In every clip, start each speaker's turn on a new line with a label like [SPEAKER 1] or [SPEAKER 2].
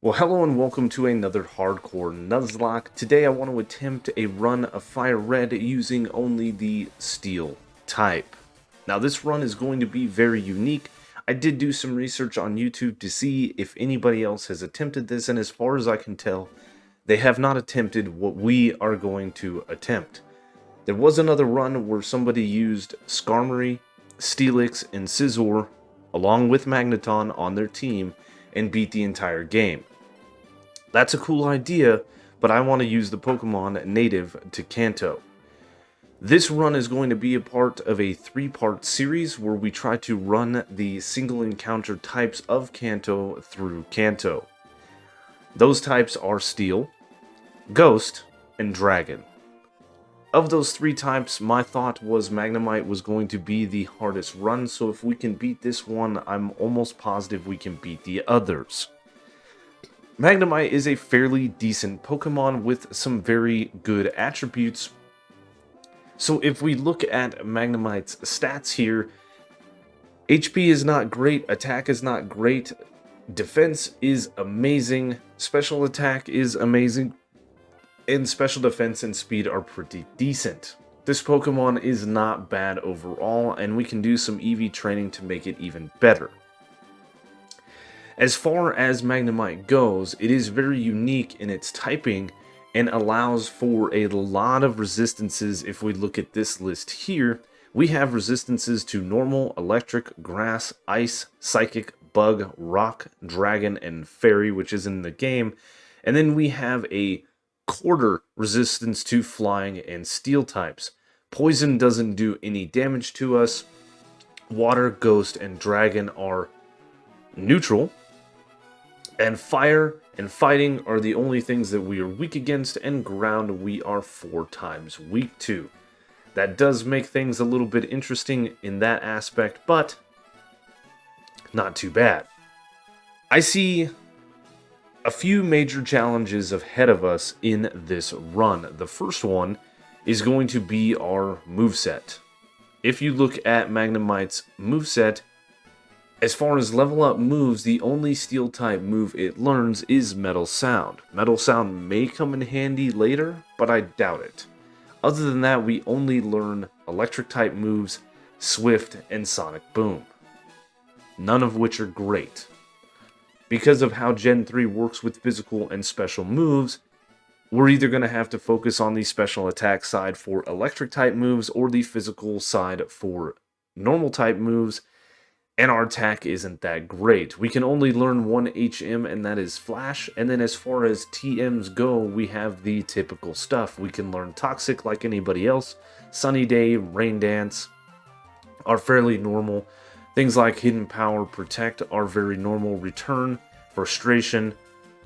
[SPEAKER 1] Well, hello and welcome to another hardcore Nuzlocke. Today I want to attempt a run of FireRed using only the steel type. Now this run is going to be very unique. I did do some research on YouTube to see if anybody else has attempted this, and as far as I can tell, they have not attempted what we are going to attempt. There was another run where somebody used Skarmory, Steelix, and Scizor along with Magneton on their team and beat the entire game. That's a cool idea, but I want to use the Pokemon native to Kanto. This run is going to be a part of a 3-part series where we try to run the single encounter types of Kanto through Kanto. Those types are Steel, Ghost, and Dragon. Of those 3 types, my thought was Magnemite was going to be the hardest run, so if we can beat this one, I'm almost positive we can beat the others. Magnemite is a fairly decent Pokemon with some very good attributes. So if we look at Magnemite's stats here, HP is not great, attack is not great, defense is amazing, special attack is amazing, and special defense and speed are pretty decent. This Pokemon is not bad overall, and we can do some EV training to make it even better. As far as Magnemite goes, it is very unique in its typing and allows for a lot of resistances. If we look at this list here, we have resistances to normal, electric, grass, ice, psychic, bug, rock, dragon, and fairy, which is in the game. And then we have a quarter resistance to flying and steel types. Poison doesn't do any damage to us. Water, ghost, and dragon are neutral. And fire and fighting are the only things that we are weak against, and ground we are 4 times weak to. That does make things a little bit interesting in that aspect, but not too bad. I see a few major challenges ahead of us in this run. The first one is going to be our moveset. If you look at Magnemite's moveset, as far as level up moves, the only steel type move it learns is Metal Sound. Metal Sound may come in handy later, but I doubt it. Other than that, we only learn electric type moves, Swift, and Sonic Boom. None of which are great. Because of how Gen 3 works with physical and special moves, we're either going to have to focus on the special attack side for electric type moves or the physical side for normal type moves. And our attack isn't that great. We can only learn 1 HM, and that is Flash. And then as far as TMs go, we have the typical stuff. We can learn Toxic like anybody else. Sunny Day, Rain Dance are fairly normal. Things like Hidden Power, Protect are very normal. Return, Frustration.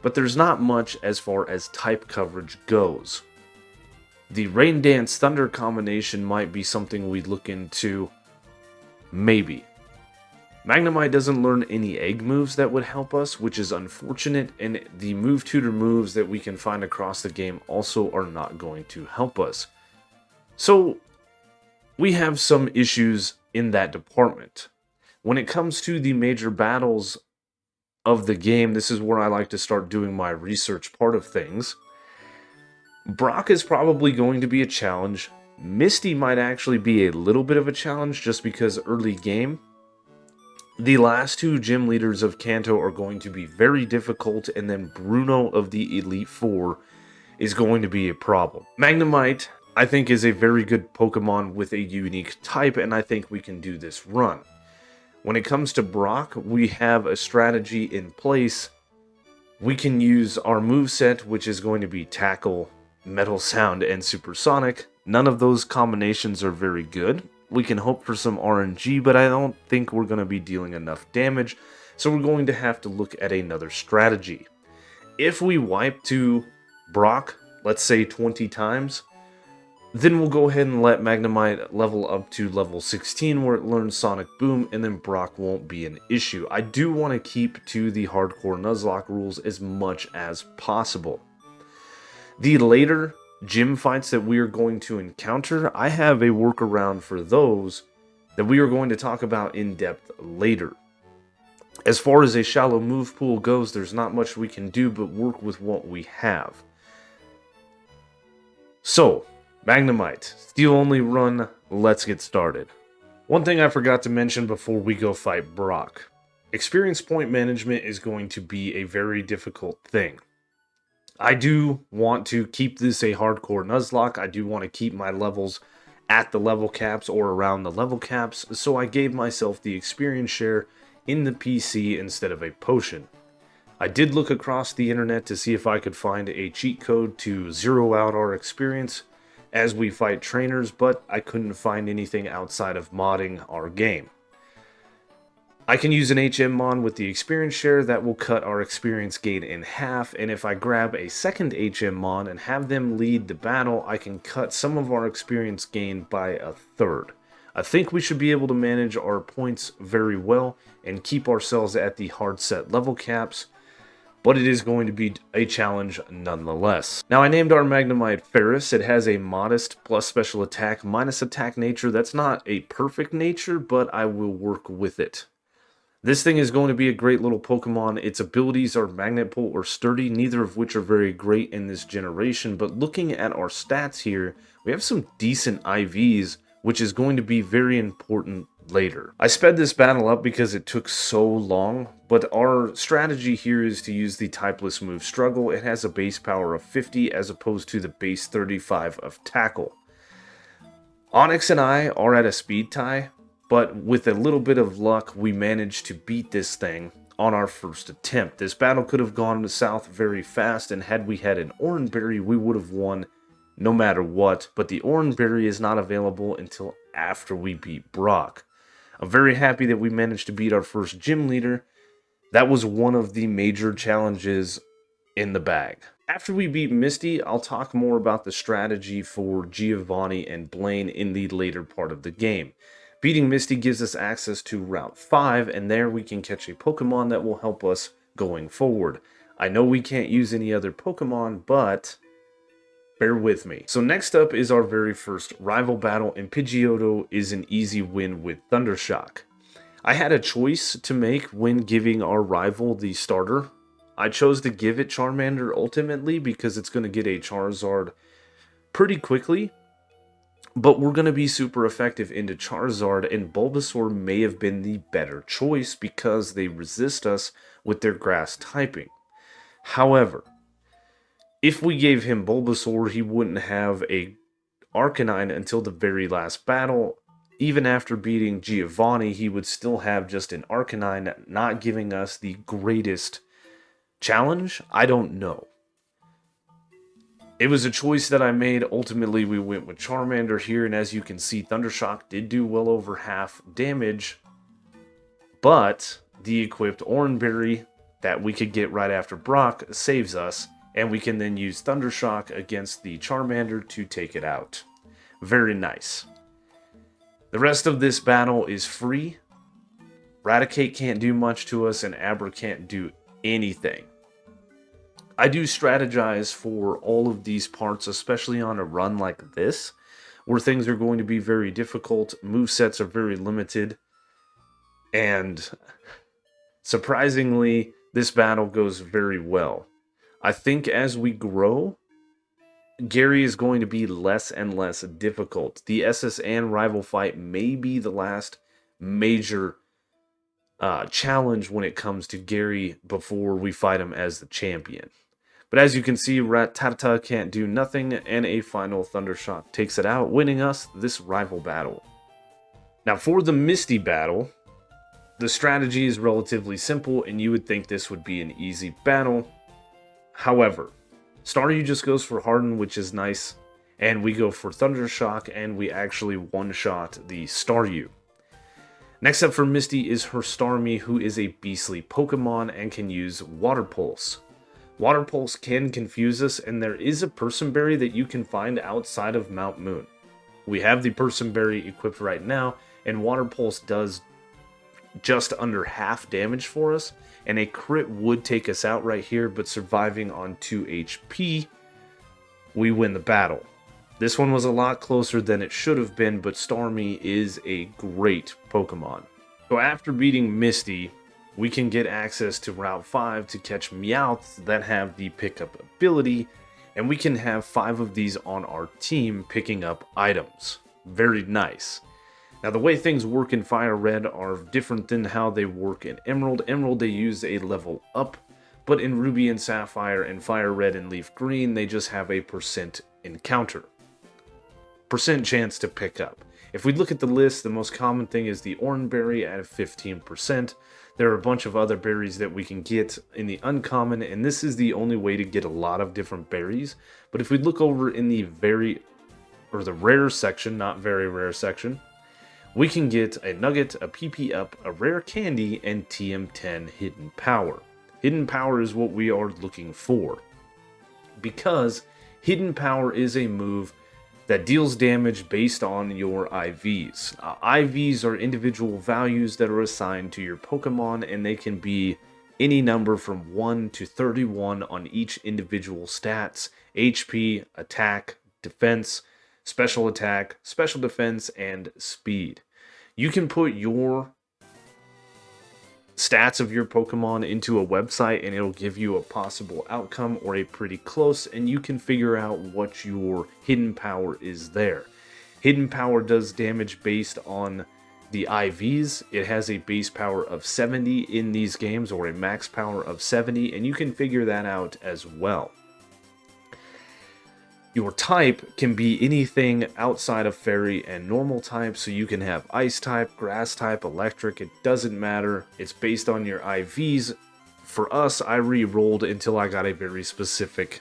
[SPEAKER 1] But there's not much as far as type coverage goes. The Rain Dance Thunder combination might be something we'd look into. Maybe. Magnemite doesn't learn any egg moves that would help us, which is unfortunate, and the move tutor moves that we can find across the game also are not going to help us. So, we have some issues in that department. When it comes to the major battles of the game, this is where I like to start doing my research part of things. Brock is probably going to be a challenge. Misty might actually be a little bit of a challenge just because early game. The last 2 gym leaders of Kanto are going to be very difficult, and then Bruno of the Elite Four is going to be a problem. Magnemite, I think, is a very good Pokemon with a unique type, and I think we can do this run. When it comes to Brock, we have a strategy in place. We can use our moveset, which is going to be Tackle, Metal Sound, and Supersonic. None of those combinations are very good. We can hope for some RNG, but I don't think we're going to be dealing enough damage, so we're going to have to look at another strategy. If we wipe to Brock, let's say 20 times, then we'll go ahead and let Magnemite level up to level 16 where it learns Sonic Boom, and then Brock won't be an issue. I do want to keep to the hardcore Nuzlocke rules as much as possible. The later gym fights that we are going to encounter, I have a workaround for those that we are going to talk about in depth later. As far as a shallow move pool goes, there's not much we can do but work with what we have. So, Magnemite, steel only run, let's get started. One thing I forgot to mention before we go fight Brock. Experience point management is going to be a very difficult thing. I do want to keep this a hardcore Nuzlocke. I do want to keep my levels at the level caps or around the level caps, so I gave myself the experience share in the PC instead of a potion. I did look across the internet to see if I could find a cheat code to zero out our experience as we fight trainers, but I couldn't find anything outside of modding our game. I can use an HM mod with the experience share that will cut our experience gain in half, and if I grab a second HM mod and have them lead the battle, I can cut some of our experience gain by a third. I think we should be able to manage our points very well and keep ourselves at the hard set level caps, but it is going to be a challenge nonetheless. Now, I named our Magnemite Ferris. It has a modest plus special attack minus attack nature. That's not a perfect nature, but I will work with it. This thing is going to be a great little Pokemon. Its abilities are Magnet Pull or Sturdy, neither of which are very great in this generation, but looking at our stats here, we have some decent IVs, which is going to be very important later. I sped this battle up because it took so long, but our strategy here is to use the typeless move Struggle. It has a base power of 50 as opposed to the base 35 of Tackle. Onyx and I are at a speed tie, but with a little bit of luck, we managed to beat this thing on our first attempt. This battle could have gone south very fast, and had we had an Orange Berry, we would have won no matter what, but the Orange Berry is not available until after we beat Brock. I'm very happy that we managed to beat our first gym leader. That was one of the major challenges in the bag. After we beat Misty, I'll talk more about the strategy for Giovanni and Blaine in the later part of the game. Beating Misty gives us access to Route 5, and there we can catch a Pokemon that will help us going forward. I know we can't use any other Pokemon, but bear with me. So next up is our very first rival battle, and Pidgeotto is an easy win with Thundershock. I had a choice to make when giving our rival the starter. I chose to give it Charmander ultimately because it's going to get a Charizard pretty quickly, but we're going to be super effective into Charizard, and Bulbasaur may have been the better choice because they resist us with their grass typing. However, if we gave him Bulbasaur, he wouldn't have a Arcanine until the very last battle. Even after beating Giovanni, he would still have just an Arcanine, not giving us the greatest challenge. I don't know. It was a choice that I made. Ultimately, we went with Charmander here, and as you can see, Thundershock did do well over half damage, but the equipped Orange Berry that we could get right after Brock saves us, and we can then use Thundershock against the Charmander to take it out. Very nice. The rest of this battle is free. Raticate can't do much to us, and Abra can't do anything. I do strategize for all of these parts, especially on a run like this, where things are going to be very difficult, movesets are very limited, and surprisingly, this battle goes very well. I think as we grow, Gary is going to be less and less difficult. The SS and rival fight may be the last major challenge when it comes to Gary before we fight him as the champion. But as you can see, Rattata can't do nothing, and a final Thundershock takes it out, winning us this rival battle. Now for the Misty battle, the strategy is relatively simple, and you would think this would be an easy battle. However, Staryu just goes for Harden, which is nice, and we go for Thundershock, and we actually one-shot the Staryu. Next up for Misty is her Starmie, who is a beastly Pokemon and can use Water Pulse. Water Pulse can confuse us, and there is a Person Berry that you can find outside of Mount Moon. We have the Person Berry equipped right now, and Water Pulse does just under half damage for us, and a crit would take us out right here, but surviving on 2 HP, we win the battle. This one was a lot closer than it should have been, but Starmie is a great Pokemon. So after beating Misty, we can get access to Route 5 to catch Meowths that have the pickup ability, and we can have 5 of these on our team picking up items. Very nice. Now the way things work in FireRed are different than how they work in Emerald. Emerald they use a level up, but in Ruby and Sapphire and FireRed and Leaf Green they just have a percent encounter. Percent chance to pick up. If we look at the list, the most common thing is the Oran Berry at 15%. There are a bunch of other berries that we can get in the uncommon, and this is the only way to get a lot of different berries. But if we look over in the rare section, not very rare section, we can get a nugget, a PP up, a rare candy, and TM10 hidden power. Hidden power is what we are looking for, because hidden power is a move that deals damage based on your IVs. IVs are individual values that are assigned to your Pokemon, and they can be any number from 1 to 31 on each individual stats: HP, attack, defense, special attack, special defense, and speed. You can put your stats of your Pokemon into a website and it'll give you a possible outcome or a pretty close, and you can figure out what your hidden power is there. Hidden power does damage based on the IVs. It has a base power of 70 in these games, or a max power of 70, and you can figure that out as well. Your type can be anything outside of fairy and normal type, so you can have ice type, grass type, electric, it doesn't matter. It's based on your IVs. For us, I re-rolled until I got a very specific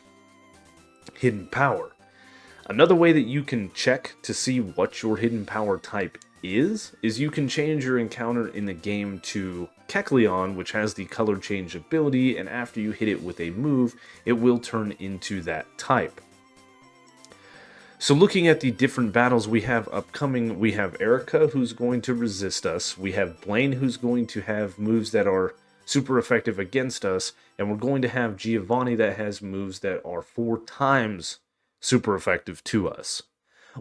[SPEAKER 1] hidden power. Another way that you can check to see what your hidden power type is you can change your encounter in the game to Kecleon, which has the color change ability, and after you hit it with a move, it will turn into that type. So looking at the different battles we have upcoming, we have Erica, who's going to resist us. We have Blaine, who's going to have moves that are super effective against us. And we're going to have Giovanni that has moves that are 4 times super effective to us.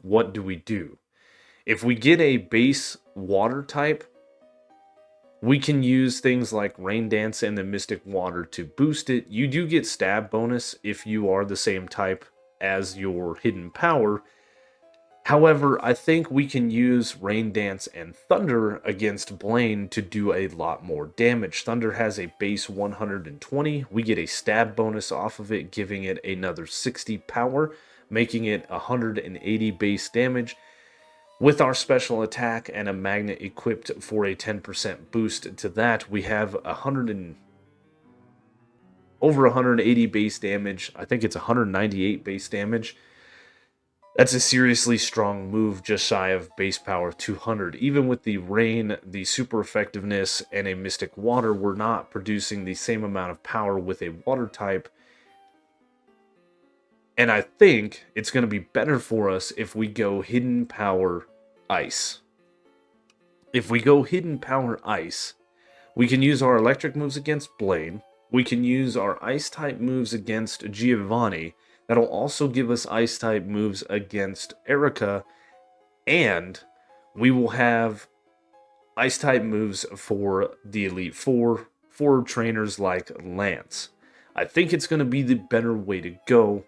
[SPEAKER 1] What do we do? If we get a base water type, we can use things like Rain Dance and the Mystic Water to boost it. You do get stab bonus if you are the same type as your hidden power. However, I think we can use Rain Dance and Thunder against Blaine to do a lot more damage. Thunder has a base 120. We get a stab bonus off of it, giving it another 60 power, making it 180 base damage. With our special attack and a magnet equipped for a 10% boost to that, we have over 180 base damage. I think it's 198 base damage. That's a seriously strong move, just shy of base power 200. Even with the rain, the super effectiveness, and a mystic water, we're not producing the same amount of power with a water type. And I think it's going to be better for us if we go hidden power ice. If we go hidden power ice, we can use our electric moves against Blaine. We can use our ice-type moves against Giovanni. That'll also give us ice-type moves against Erica. And we will have ice-type moves for the Elite Four for trainers like Lance. I think it's going to be the better way to go.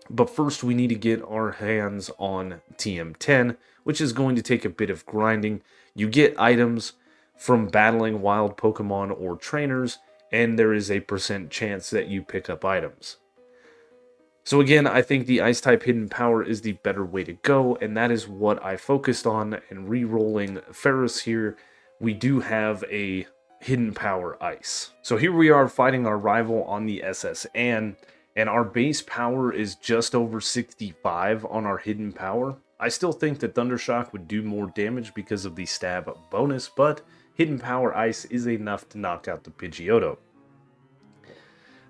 [SPEAKER 1] But first we need to get our hands on TM10, which is going to take a bit of grinding. You get items from battling wild Pokemon or trainers, and there is a % chance that you pick up items. So again, I think the Ice-type hidden power is the better way to go, and that is what I focused on. And re-rolling Ferris here, we do have a hidden power Ice. So here we are fighting our rival on the SSN, and our base power is just over 65 on our hidden power. I still think that Thundershock would do more damage because of the stab bonus, but hidden power ice is enough to knock out the Pidgeotto.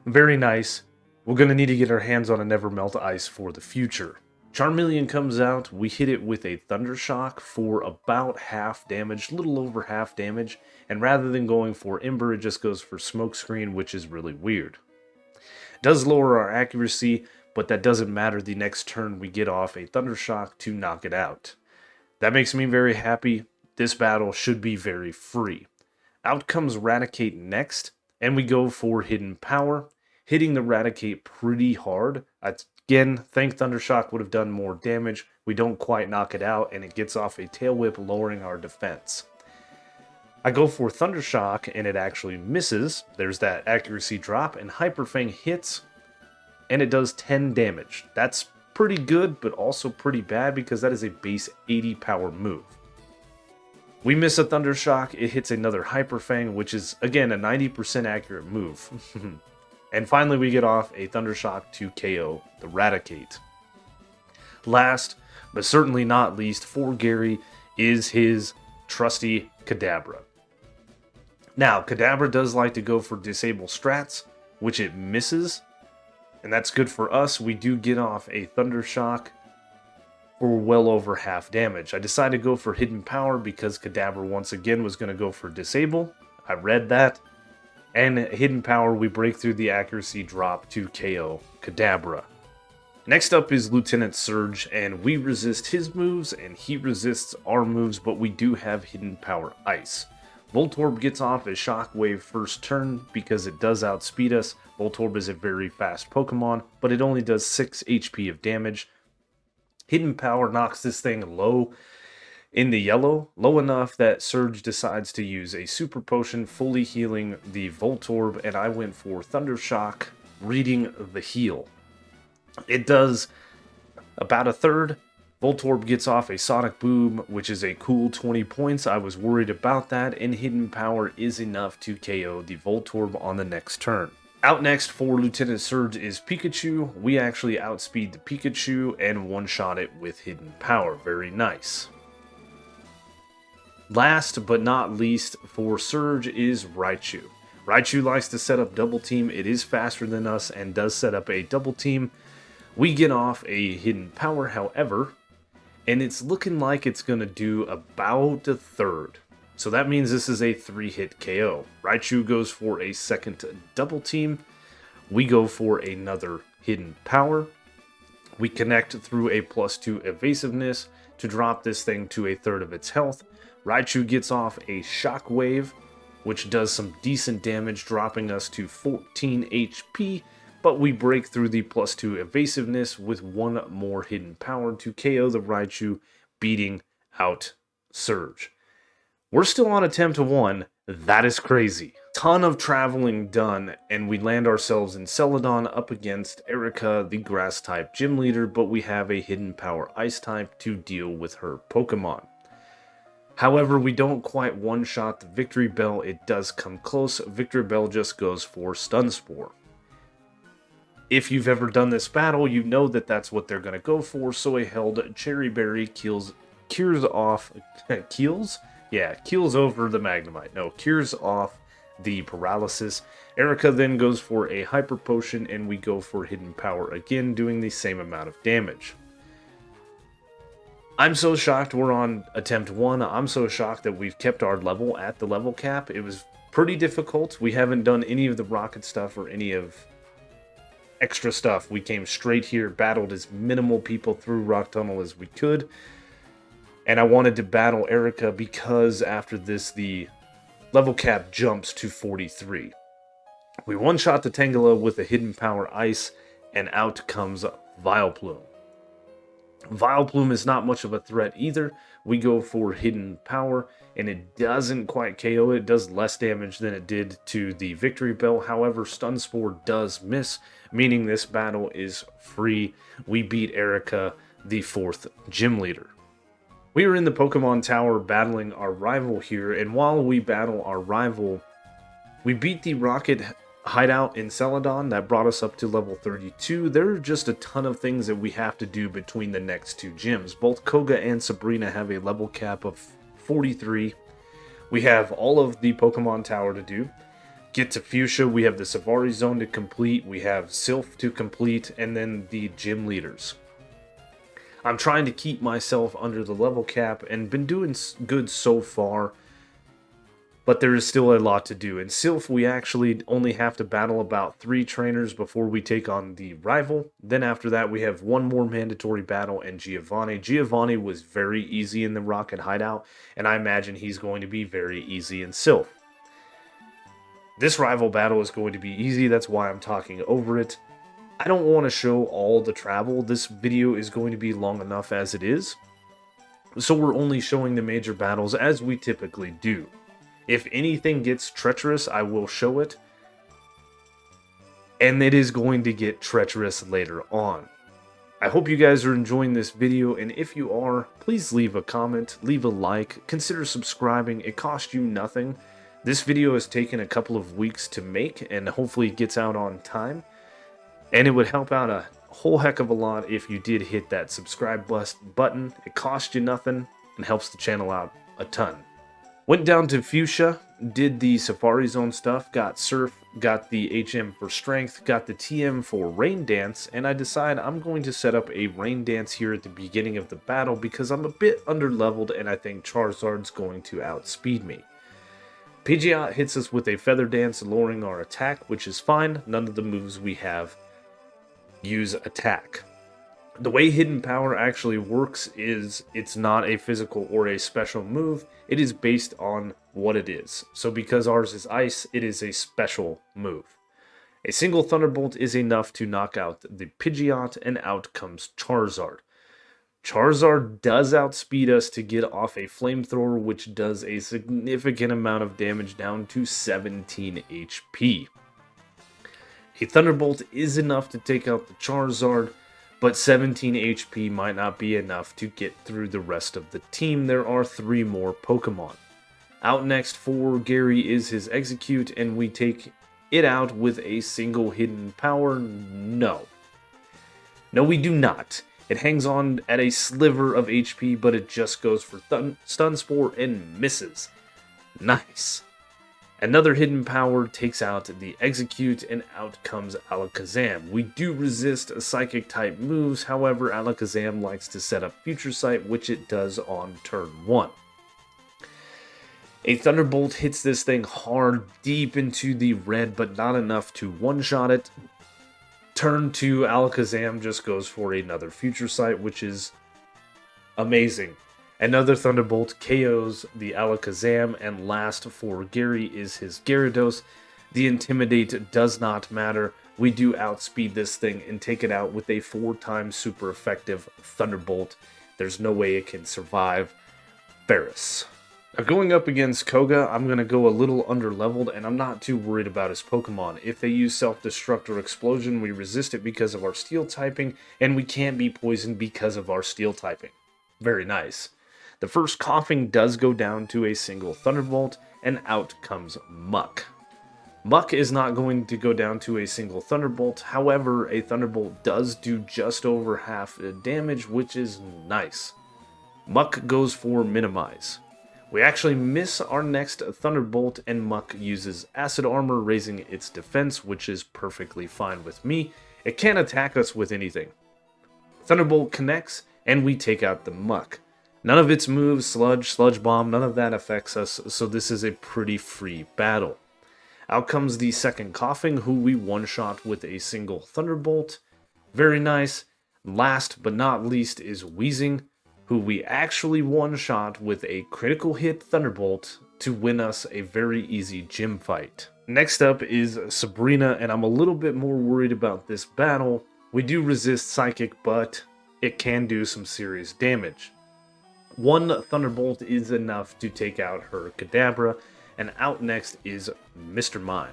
[SPEAKER 1] Very nice. We're going to need to get our hands on a Never Melt ice for the future. Charmeleon comes out, we hit it with a Thundershock for about half damage, little over half damage, and rather than going for Ember, it just goes for Smokescreen, which is really weird. It does lower our accuracy, but that doesn't matter. The next turn we get off a Thundershock to knock it out. That makes me very happy. This battle should be very free. Out comes Raticate next, and we go for Hidden Power, hitting the Raticate pretty hard. Again, think Thundershock would have done more damage. We don't quite knock it out, and it gets off a Tail Whip, lowering our defense. I go for Thundershock, and it actually misses. There's that accuracy drop, and Hyper Fang hits, and it does 10 damage. That's pretty good, but also pretty bad because that is a base 80 power move. We miss a Thundershock, it hits another Hyper Fang, which is, again, a 90% accurate move. And finally, we get off a Thundershock to KO the Raticate. Last, but certainly not least, for Gary is his trusty Kadabra. Now, Kadabra does like to go for Disable Strats, which it misses, and that's good for us. We do get off a Thundershock for well over half damage. I decided to go for Hidden Power because Kadabra once again was going to go for Disable. I read that. And Hidden Power, we break through the accuracy drop to KO Kadabra. Next up is Lieutenant Surge, and we resist his moves, and he resists our moves, but we do have Hidden Power Ice. Voltorb gets off a Shockwave first turn because it does outspeed us. Voltorb is a very fast Pokemon, but it only does 6 HP of damage. Hidden Power knocks this thing low in the yellow, low enough that Surge decides to use a Super Potion, fully healing the Voltorb, and I went for Thundershock, reading the heal. It does about a third. Voltorb gets off a Sonic Boom, which is a cool 20 points. I was worried about that, and Hidden Power is enough to KO the Voltorb on the next turn. Out next for Lieutenant Surge is Pikachu. We actually outspeed the Pikachu and one-shot it with Hidden Power. Very nice. Last but not least for Surge is Raichu. Raichu likes to set up double team. It is faster than us and does set up a double team. We get off a Hidden Power, however, and it's looking like it's going to do about a third. So that means this is a 3-hit KO. Raichu goes for a second double team. We go for another Hidden Power. We connect through a +2 evasiveness to drop this thing to a third of its health. Raichu gets off a Shockwave, which does some decent damage, dropping us to 14 HP. But we break through the +2 evasiveness with one more Hidden Power to KO the Raichu, beating out Surge. We're still on attempt 1. That is crazy. Ton of traveling done, and we land ourselves in Celadon up against Erica, the Grass-type gym leader, but we have a Hidden Power Ice-type to deal with her Pokemon. However, we don't quite one-shot the Victory Bell. It does come close. Victory Bell just goes for Stun Spore. If you've ever done this battle, you know that that's what they're going to go for, so a held Cherry Berry cures off... Keels over the Magnemite. No, cures off the paralysis. Erica then goes for a Hyper Potion, and we go for Hidden Power again, doing the same amount of damage. I'm so shocked we're on attempt 1. I'm so shocked that we've kept our level at the level cap. It was pretty difficult. We haven't done any of the rocket stuff or any of extra stuff. We came straight here, battled as minimal people through Rock Tunnel as we could. And I wanted to battle Erica because after this, the level cap jumps to 43. We one-shot the Tangela with a Hidden Power Ice, and out comes Vileplume. Vileplume is not much of a threat either. We go for Hidden Power, and it doesn't quite KO it. It does less damage than it did to the Victory Bell. However, Stun Spore does miss, meaning this battle is free. We beat Erica, the 4th gym leader. We are in the Pokemon Tower battling our rival here, and while we battle our rival, we beat the Rocket hideout in Celadon. That brought us up to level 32. There are just a ton of things that we have to do between the next two gyms. Both Koga and Sabrina have a level cap of 43. We have all of the Pokemon Tower to do. Get to Fuchsia, we have the Savari Zone to complete, we have Sylph to complete, and then the gym leaders. I'm trying to keep myself under the level cap and been doing good so far, but there is still a lot to do. In Sylph, we actually only have to battle about 3 trainers before we take on the rival. Then after that, we have one more mandatory battle and Giovanni. Giovanni was very easy in the Rocket Hideout, and I imagine he's going to be very easy in Sylph. This rival battle is going to be easy, that's why I'm talking over it. I don't want to show all the travel. This video is going to be long enough as it is, so we're only showing the major battles as we typically do. If anything gets treacherous, I will show it, and it is going to get treacherous later on. I hope you guys are enjoying this video, and if you are, please leave a comment, leave a like, consider subscribing. It costs you nothing. This video has taken a couple of weeks to make, and hopefully it gets out on time. And it would help out a whole heck of a lot if you did hit that subscribe button. It costs you nothing and helps the channel out a ton. Went down to Fuchsia, did the Safari Zone stuff, got Surf, got the HM for Strength, got the TM for Rain Dance, and I decide I'm going to set up a Rain Dance here at the beginning of the battle because I'm a bit underleveled and I think Charizard's going to outspeed me. Pidgeot hits us with a Feather Dance, lowering our attack, which is fine. None of the moves we have use attack. The way Hidden Power actually works is it's not a physical or a special move. It is based on what it is. So because ours is ice, it is a special move. A single Thunderbolt is enough to knock out the Pidgeot, and out comes Charizard. Charizard does outspeed us to get off a Flamethrower, which does a significant amount of damage down to 17 HP. A Thunderbolt is enough to take out the Charizard, but 17 HP might not be enough to get through the rest of the team. There are 3 more Pokemon. Out next for Gary is his Execute, and we take it out with a single Hidden Power. No, we do not. It hangs on at a sliver of HP, but it just goes for Stun Spore and misses. Nice. Another Hidden Power takes out the Execute, and out comes Alakazam. We do resist Psychic type moves, however Alakazam likes to set up Future Sight, which it does on turn 1. A Thunderbolt hits this thing hard, deep into the red, but not enough to one-shot it. Turn 2, Alakazam just goes for another Future Sight, which is amazing. Another Thunderbolt KOs the Alakazam, and last for Gary is his Gyarados. The Intimidate does not matter. We do outspeed this thing and take it out with a 4-time super effective Thunderbolt. There's no way it can survive. Ferris. Now going up against Koga, I'm going to go a little underleveled, and I'm not too worried about his Pokemon. If they use Self-Destruct or Explosion, we resist it because of our Steel typing, and we can't be poisoned because of our Steel typing. Very nice. The first Coughing does go down to a single Thunderbolt, and out comes Muck. Muck is not going to go down to a single Thunderbolt, however, a Thunderbolt does do just over half the damage, which is nice. Muck goes for Minimize. We actually miss our next Thunderbolt, and Muck uses Acid Armor, raising its defense, which is perfectly fine with me. It can't attack us with anything. Thunderbolt connects, and we take out the Muck. None of its moves, Sludge Bomb, none of that affects us, so this is a pretty free battle. Out comes the second Coughing, who we one-shot with a single Thunderbolt. Very nice. Last but not least is Wheezing, who we actually one-shot with a critical hit Thunderbolt to win us a very easy gym fight. Next up is Sabrina, and I'm a little bit more worried about this battle. We do resist Psychic, but it can do some serious damage. 1 Thunderbolt is enough to take out her Kadabra, and out next is Mr. Mime.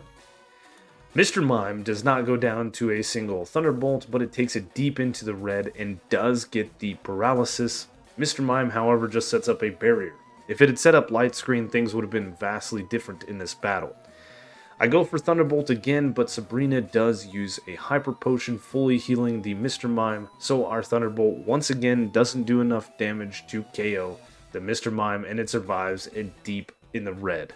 [SPEAKER 1] Mr. Mime does not go down to a single Thunderbolt, but it takes it deep into the red and does get the Paralysis. Mr. Mime, however, just sets up a barrier. If it had set up Light Screen, things would have been vastly different in this battle. I go for Thunderbolt again, but Sabrina does use a Hyper Potion, fully healing the Mr. Mime, so our Thunderbolt once again doesn't do enough damage to KO the Mr. Mime, and it survives it deep in the red.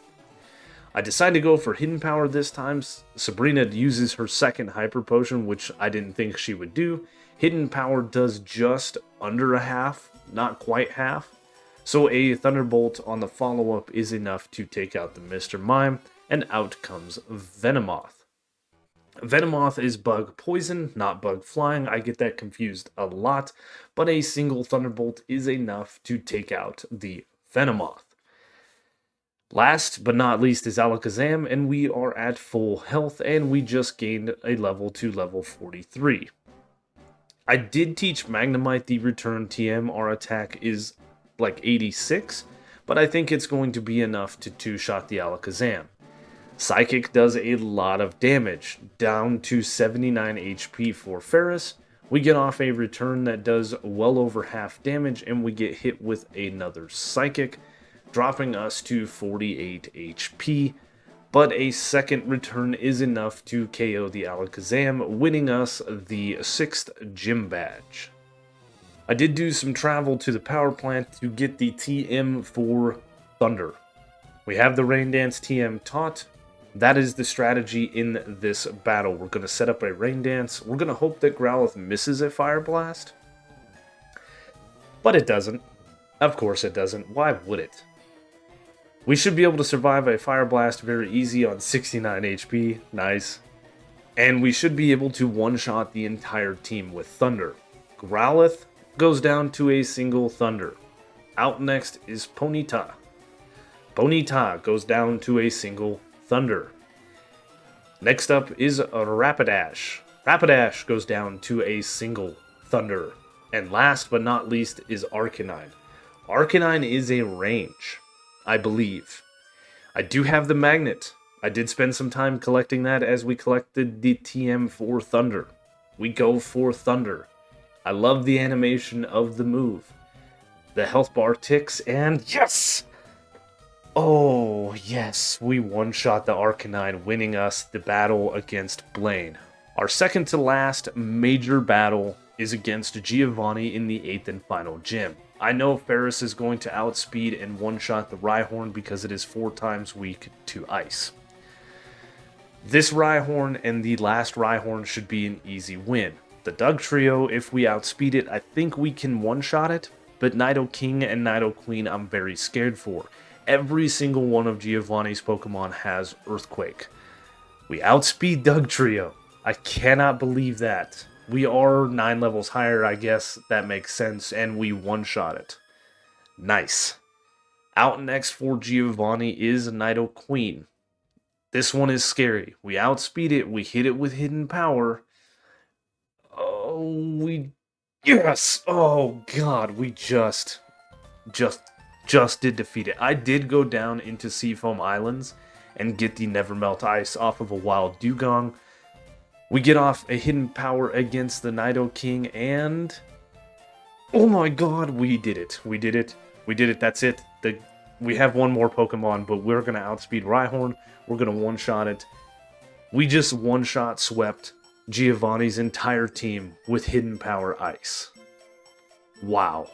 [SPEAKER 1] I decide to go for Hidden Power this time. Sabrina uses her second Hyper Potion, which I didn't think she would do. Hidden Power does just under a half, not quite half, so a Thunderbolt on the follow-up is enough to take out the Mr. Mime, and out comes Venomoth. Venomoth is bug poison, not bug flying. I get that confused a lot, but a single Thunderbolt is enough to take out the Venomoth. Last but not least is Alakazam, and we are at full health, and we just gained a level to level 43. I did teach Magnemite the return TM. Our attack is like 86, but I think it's going to be enough to two-shot the Alakazam. Psychic does a lot of damage, down to 79 HP for Ferris. We get off a return that does well over half damage, and we get hit with another Psychic, dropping us to 48 HP. But a second return is enough to KO the Alakazam, winning us the 6th gym badge. I did do some travel to the power plant to get the TM for Thunder. We have the Rain Dance TM taught. That is the strategy in this battle. We're going to set up a Rain Dance. We're going to hope that Growlithe misses a Fire Blast. But it doesn't. Of course it doesn't. Why would it? We should be able to survive a Fire Blast very easy on 69 HP. Nice. And we should be able to one-shot the entire team with Thunder. Growlithe goes down to a single Thunder. Out next is Ponyta. Ponyta goes down to a single Thunder. Next up is Rapidash. Rapidash goes down to a single Thunder. And last but not least is Arcanine. Arcanine is a range, I believe. I do have the magnet. I did spend some time collecting that as we collected the TM for Thunder. We go for Thunder. I love the animation of the move. The health bar ticks, and yes! Oh, yes, we one-shot the Arcanine, winning us the battle against Blaine. Our second to last major battle is against Giovanni in the 8th and final gym. I know Ferris is going to outspeed and one-shot the Rhyhorn because it is 4 times weak to ice. This Rhyhorn and the last Rhyhorn should be an easy win. The Dugtrio, if we outspeed it, I think we can one-shot it, but Nidoking and Nidoqueen I'm very scared for. Every single one of Giovanni's Pokemon has Earthquake. We outspeed Dugtrio. I cannot believe that. We are 9 levels higher, I guess that makes sense, and we one-shot it. Nice. Out next for Giovanni is Nidoqueen. This one is scary. We outspeed it, we hit it with hidden power. Oh, yes! Oh god, we just did defeat it. I did go down into Seafoam Islands and get the Nevermelt Ice off of a wild Dugong. We get off a hidden power against the Nidoking, and oh my god, we did it. We did it. We did it. That's it. We have one more Pokemon, but we're going to outspeed Rhyhorn. We're going to one-shot it. We just one-shot swept Giovanni's entire team with hidden power ice. Wow.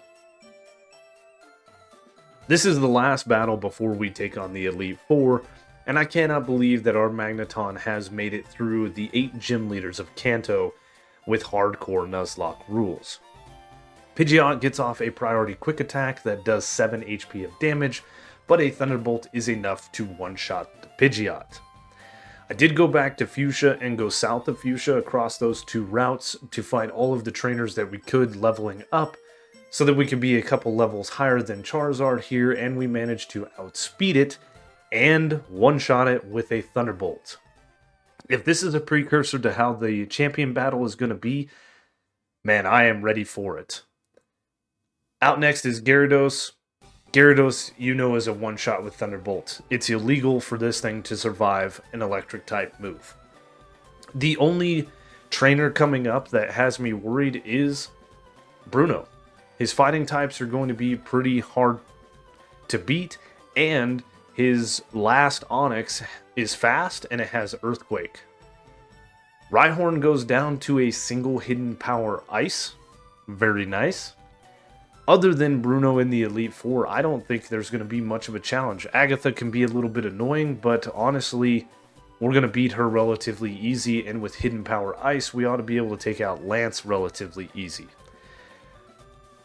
[SPEAKER 1] This is the last battle before we take on the Elite Four, and I cannot believe that our Magneton has made it through the 8 gym leaders of Kanto with hardcore Nuzlocke rules. Pidgeot gets off a priority quick attack that does 7 HP of damage, but a Thunderbolt is enough to one-shot the Pidgeot. I did go back to Fuchsia and go south of Fuchsia across those 2 routes to fight all of the trainers that we could leveling up, so that we could be a couple levels higher than Charizard here, and we managed to outspeed it and one-shot it with a Thunderbolt. If this is a precursor to how the champion battle is going to be, man, I am ready for it. Out next is Gyarados. Gyarados, you know, is a one-shot with Thunderbolt. It's illegal for this thing to survive an electric-type move. The only trainer coming up that has me worried is Bruno. His fighting types are going to be pretty hard to beat, and his last Onix is fast, and it has Earthquake. Rhyhorn goes down to a single hidden power Ice. Very nice. Other than Bruno in the Elite Four, I don't think there's going to be much of a challenge. Agatha can be a little bit annoying, but honestly, we're going to beat her relatively easy, and with hidden power Ice, we ought to be able to take out Lance relatively easy.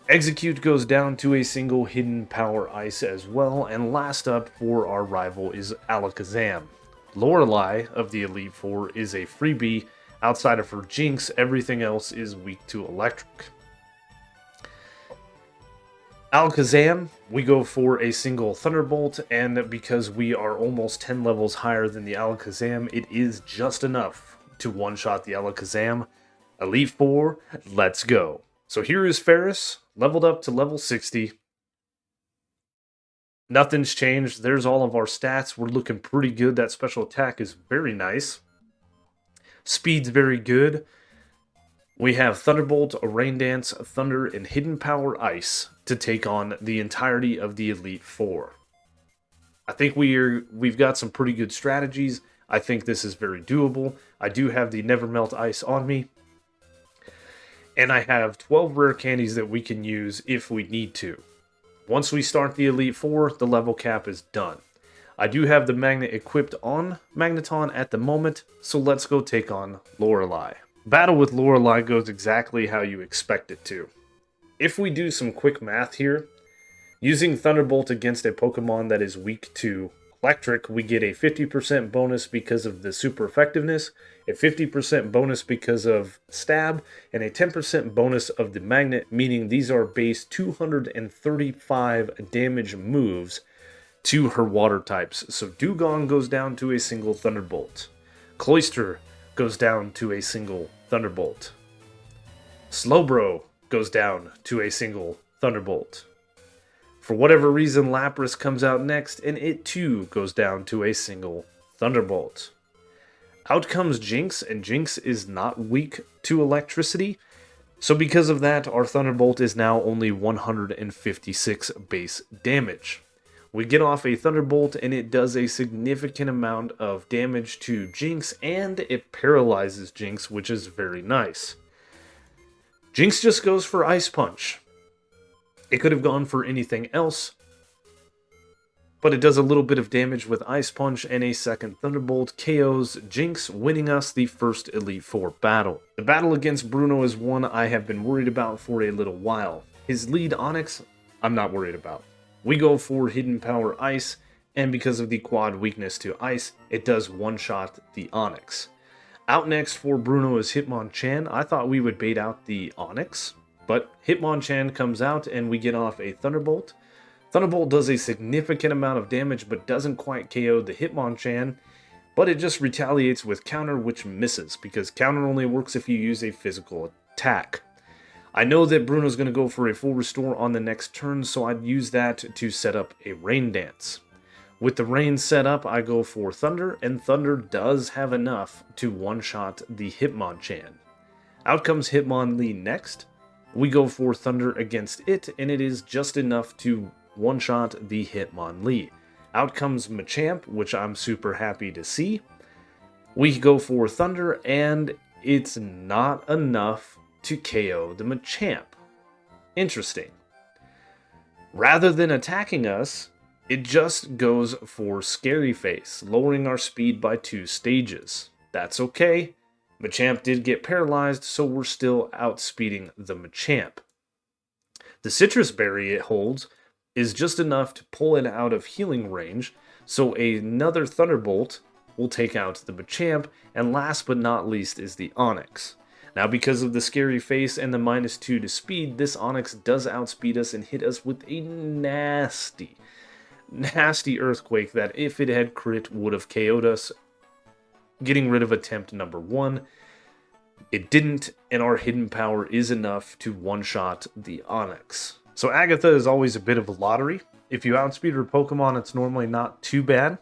[SPEAKER 1] Execute goes down to a single hidden power ice as well, and last up for our rival is Alakazam. Lorelei of the Elite Four is a freebie. Outside of her Jinx, everything else is weak to electric. Alakazam, we go for a single Thunderbolt, and because we are almost 10 levels higher than the Alakazam, it is just enough to one-shot the Alakazam. Elite 4, let's go. So here is Ferris, leveled up to level 60. Nothing's changed. There's all of our stats. We're looking pretty good. That special attack is very nice. Speed's very good. We have Thunderbolt, a Rain Dance, Thunder, and Hidden Power Ice to take on the entirety of the Elite Four. I think we've got some pretty good strategies. I think this is very doable. I do have the Never Melt Ice on me. And I have 12 rare candies that we can use if we need to. Once we start the Elite Four, the level cap is done. I do have the Magnet equipped on Magneton at the moment, so let's go take on Lorelei. Battle with Lorelei goes exactly how you expect it to. If we do some quick math here, using Thunderbolt against a Pokemon that is weak to Electric, we get a 50% bonus because of the super effectiveness, a 50% bonus because of Stab, and a 10% bonus of the Magnet, meaning these are base 235 damage moves to her water types. So Dugong goes down to a single Thunderbolt. Cloyster goes down to a single Thunderbolt. Slowbro goes down to a single Thunderbolt. For whatever reason, Lapras comes out next, and it too goes down to a single Thunderbolt. Out comes Jinx, and Jinx is not weak to electricity, so because of that, our Thunderbolt is now only 156 base damage. We get off a Thunderbolt, and it does a significant amount of damage to Jinx, and it paralyzes Jinx, which is very nice. Jinx just goes for Ice Punch. It could have gone for anything else, but it does a little bit of damage with Ice Punch, and a second Thunderbolt KOs Jinx, winning us the first Elite Four battle. The battle against Bruno is one I have been worried about for a little while. His lead Onix, I'm not worried about. We go for Hidden Power Ice, and because of the quad weakness to Ice, it does one-shot the Onix. Out next for Bruno is Hitmonchan. I thought we would bait out the Onix, but Hitmonchan comes out and we get off a Thunderbolt. Thunderbolt does a significant amount of damage but doesn't quite KO the Hitmonchan, but it just retaliates with Counter, which misses, because Counter only works if you use a physical attack. I know that Bruno's going to go for a full restore on the next turn, so I'd use that to set up a Rain Dance. With the Rain set up, I go for Thunder, and Thunder does have enough to one-shot the Hitmonchan. Out comes Hitmonlee next. We go for Thunder against it, and it is just enough to one-shot the Hitmonlee. Out comes Machamp, which I'm super happy to see. We go for Thunder, and it's not enough to KO the Machamp. Interesting. Rather than attacking us, it just goes for Scary Face, lowering our speed by 2 stages. That's okay. Machamp did get paralyzed, so we're still outspeeding the Machamp. The Citrus Berry it holds is just enough to pull it out of healing range, so another Thunderbolt will take out the Machamp, and last but not least is the Onix. Now, because of the Scary Face and the -2 to speed, this Onix does outspeed us and hit us with a nasty Earthquake that, if it had crit, would have KO'd us, getting rid of attempt number 1. It didn't, and our Hidden Power is enough to one-shot the Onix. So Agatha is always a bit of a lottery. If you outspeed her Pokemon, it's normally not too bad.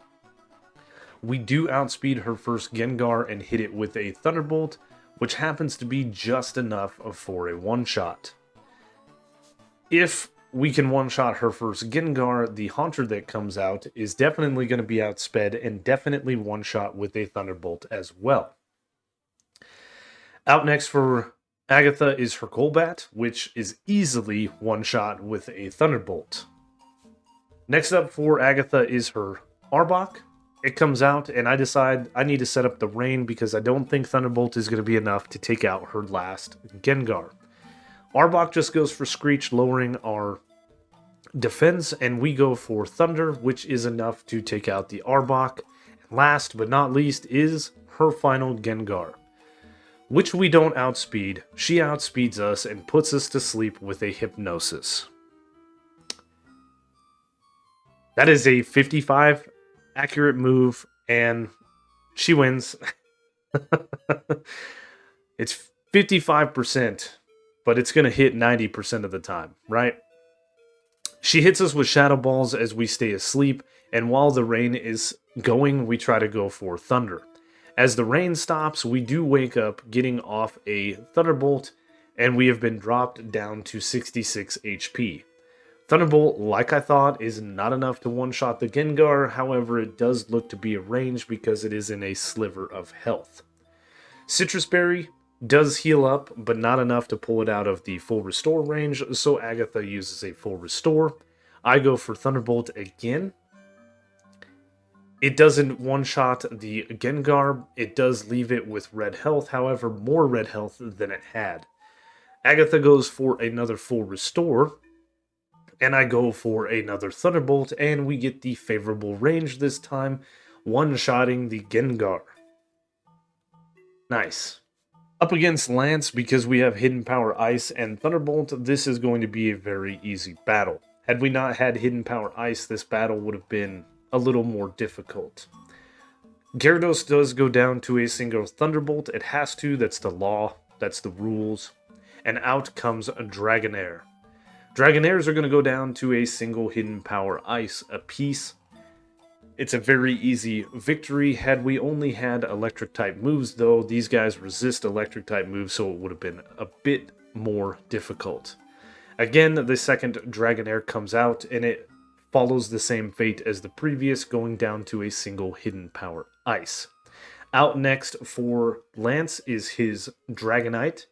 [SPEAKER 1] We do outspeed her first Gengar and hit it with a Thunderbolt, which happens to be just enough for a one-shot. If we can one-shot her first Gengar, the Haunter that comes out is definitely going to be outsped and definitely one-shot with a Thunderbolt as well. Out next for Agatha is her Golbat, which is easily one-shot with a Thunderbolt. Next up for Agatha is her Arbok. It comes out, and I decide I need to set up the Rain because I don't think Thunderbolt is going to be enough to take out her last Gengar. Arbok just goes for Screech, lowering our defense, and we go for Thunder, which is enough to take out the Arbok. Last but not least is her final Gengar, which we don't outspeed. She outspeeds us and puts us to sleep with a Hypnosis. That is a 55 accurate move, and she wins. It's 55%, but it's going to hit 90% of the time, right? She hits us with shadow balls as we stay asleep, and while the rain is going, we try to go for thunder. As the rain stops, we do wake up getting off a thunderbolt, and we have been dropped down to 66 HP. Thunderbolt, like I thought, is not enough to one-shot the Gengar, however it does look to be a range because it is in a sliver of health. Citrus Berry does heal up, but not enough to pull it out of the full restore range, so Agatha uses a full restore. I go for Thunderbolt again. It doesn't one-shot the Gengar, it does leave it with red health, however more red health than it had. Agatha goes for another full restore, and I go for another Thunderbolt, and we get the favorable range this time, one-shotting the Gengar. Nice. Up against Lance, because we have Hidden Power Ice and Thunderbolt, this is going to be a very easy battle. Had we not had Hidden Power Ice, this battle would have been a little more difficult. Gyarados does go down to a single Thunderbolt. It has to, that's the law, that's the rules. And out comes a Dragonair. Dragonairs are going to go down to a single Hidden Power Ice apiece. It's a very easy victory. Had we only had electric type moves, though, these guys resist electric type moves, so it would have been a bit more difficult. Again, the second Dragonair comes out, and it follows the same fate as the previous, going down to a single Hidden Power Ice. Out next for Lance is his Dragonite.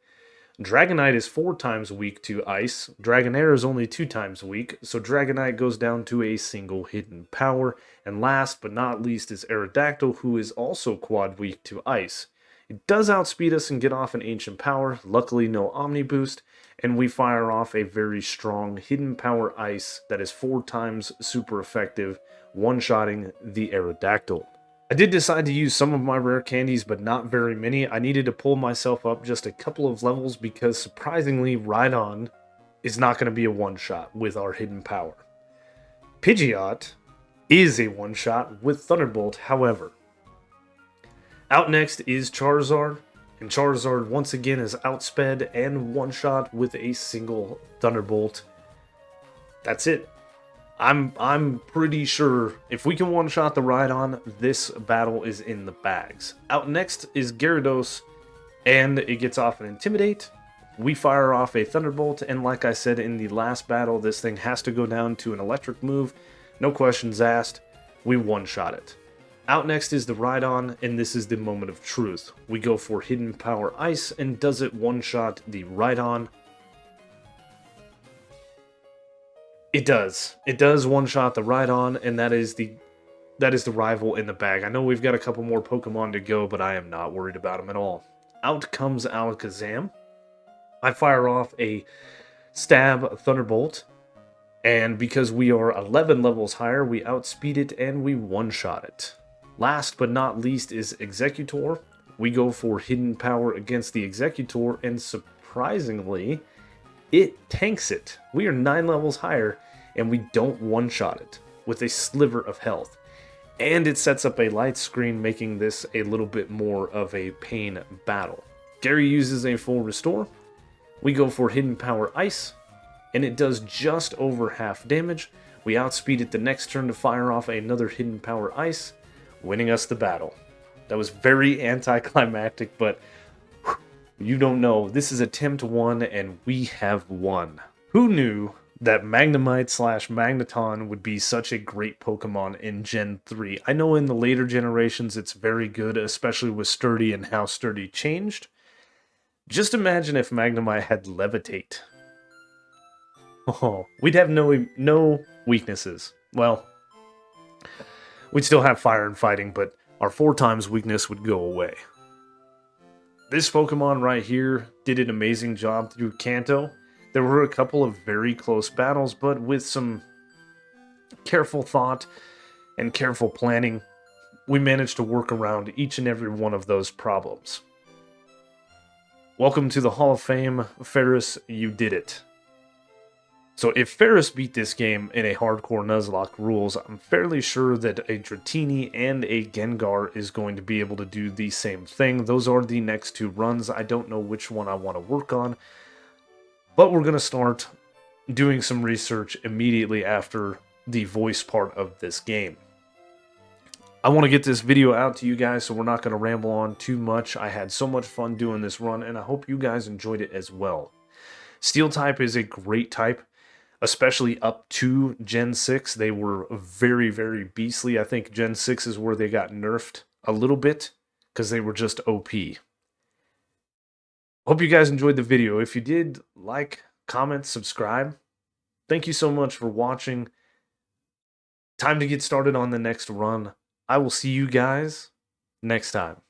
[SPEAKER 1] Dragonite is 4 times weak to Ice. Dragonair is only 2 times weak, so Dragonite goes down to a single Hidden Power. And last but not least is Aerodactyl, who is also quad weak to Ice. It does outspeed us and get off an Ancient Power, luckily no Omni Boost, and we fire off a very strong Hidden Power Ice that is 4 times super effective, one-shotting the Aerodactyl. I did decide to use some of my rare candies, but not very many. I needed to pull myself up just a couple of levels because surprisingly, Rhydon is not going to be a one-shot with our Hidden Power. Pidgeot is a one-shot with Thunderbolt, however. Out next is Charizard, and Charizard once again is outsped and one-shot with a single Thunderbolt. That's it. I'm pretty sure if we can one-shot the Rhydon, this battle is in the bags. Out next is Gyarados, and it gets off an Intimidate. We fire off a Thunderbolt, and like I said in the last battle, this thing has to go down to an electric move. No questions asked. We one-shot it. Out next is the Rhydon, and this is the moment of truth. We go for Hidden Power Ice, and does it one-shot the Rhydon? It does. It does one-shot the Rhydon, and that is the rival in the bag. I know we've got a couple more Pokemon to go, but I am not worried about them at all. Out comes Alakazam. I fire off a Stab Thunderbolt, and because we are 11 levels higher, we outspeed it and we one-shot it. Last but not least is Executor. We go for Hidden Power against the Executor, and surprisingly, it tanks it. We are 9 levels higher, and we don't one-shot it with a sliver of health. And it sets up a light screen, making this a little bit more of a pain battle. Gary uses a full restore. We go for Hidden Power Ice, and it does just over half damage. We outspeed it the next turn to fire off another Hidden Power Ice, winning us the battle. That was very anticlimactic, but you don't know. This is attempt 1, and we have won. Who knew that Magnemite / Magneton would be such a great Pokemon in Gen 3? I know in the later generations it's very good, especially with Sturdy and how Sturdy changed. Just imagine if Magnemite had Levitate. Oh, we'd have no weaknesses. Well, we'd still have Fire and Fighting, but our 4 times weakness would go away. This Pokemon right here did an amazing job through Kanto. There were a couple of very close battles, but with some careful thought and careful planning, we managed to work around each and every one of those problems. Welcome to the Hall of Fame, Ferris, you did it. So if Ferris beat this game in a hardcore Nuzlocke rules, I'm fairly sure that a Dratini and a Gengar is going to be able to do the same thing. Those are the next two runs. I don't know which one I want to work on, but we're going to start doing some research immediately after the voice part of this game. I want to get this video out to you guys, so we're not going to ramble on too much. I had so much fun doing this run, and I hope you guys enjoyed it as well. Steel type is a great type, especially up to Gen 6. They were very, very beastly. I think Gen 6 is where they got nerfed a little bit because they were just OP. Hope you guys enjoyed the video. If you did, like, comment, subscribe. Thank you so much for watching. Time to get started on the next run. I will see you guys next time.